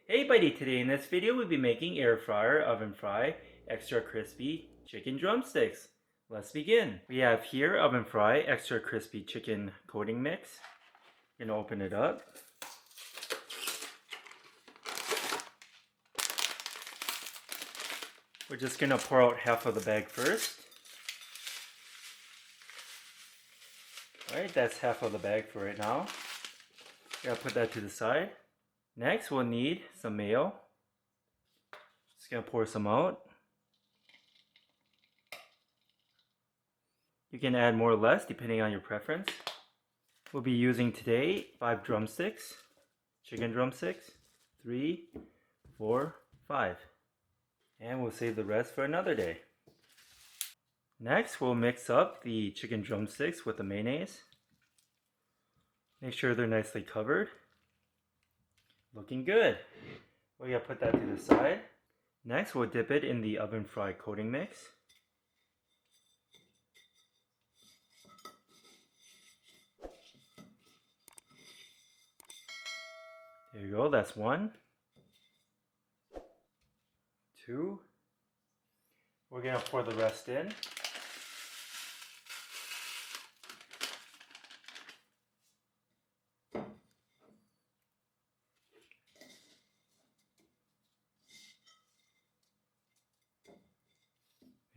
Hey buddy, today in this video we'll be making air fryer oven fry extra crispy chicken drumsticks. Let's begin. We have here oven fry extra crispy chicken coating mix. I'm gonna open it up. We're just gonna pour out half of the bag first. Alright, that's half of the bag for right now. Gotta put that to the side. Next, we'll need some mayo. Just gonna pour some out. You can add more or less depending on your preference. We'll be using today 5 drumsticks, chicken drumsticks, 3, 4, 5. And we'll save the rest for another day. Next, we'll mix up the chicken drumsticks with the mayonnaise. Make sure they're nicely covered. Looking good. We're gonna put that to the side. Next, we'll dip it in the oven fry coating mix. There you go, that's 1. 2. We're gonna pour the rest in.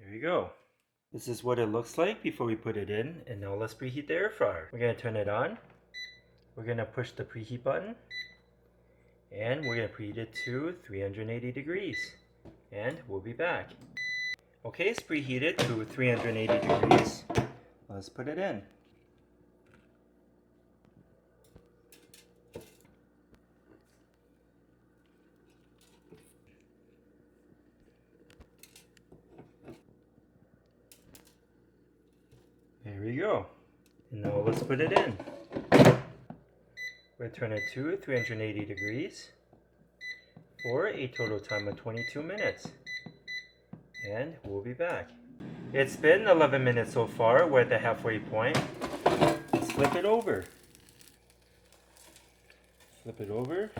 There you go. This is what it looks like before we put it in, and now let's preheat the air fryer. We're gonna turn it on. We're gonna push the preheat button, and we're gonna preheat it to 380 degrees, and we'll be back. Okay, it's preheated to 380 degrees. Let's put it in. There we go. And now let's put it in. We'll turn it to 380 degrees for a total time of 22 minutes. And we'll be back. It's been 11 minutes so far. We're at the halfway point. Let's flip it over. Flip it over.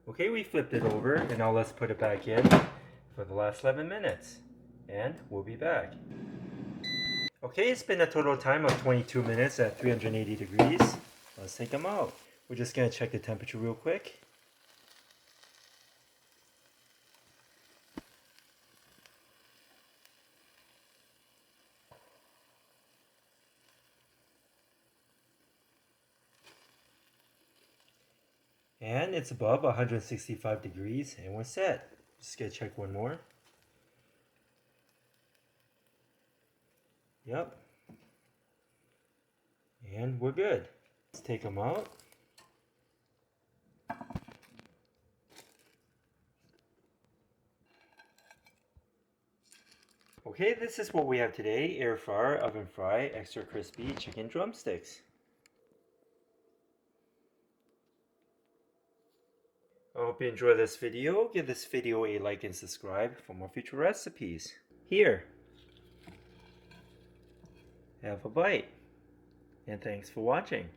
Okay, we flipped it over, and now let's put it back in for the last 11 minutes. And we'll be back. Okay, it's been a total time of 22 minutes at 380 degrees. Let's take them out. We're just going to check the temperature real quick. And it's above 165 degrees, and we're set. Just going to check one more. Yep. And we're good. Let's take them out. Okay, this is what we have today. Air fryer, oven fry, extra crispy chicken drumsticks. I hope you enjoy this video. Give this video a like and subscribe for more future recipes. Here. Have a bite. And thanks for watching.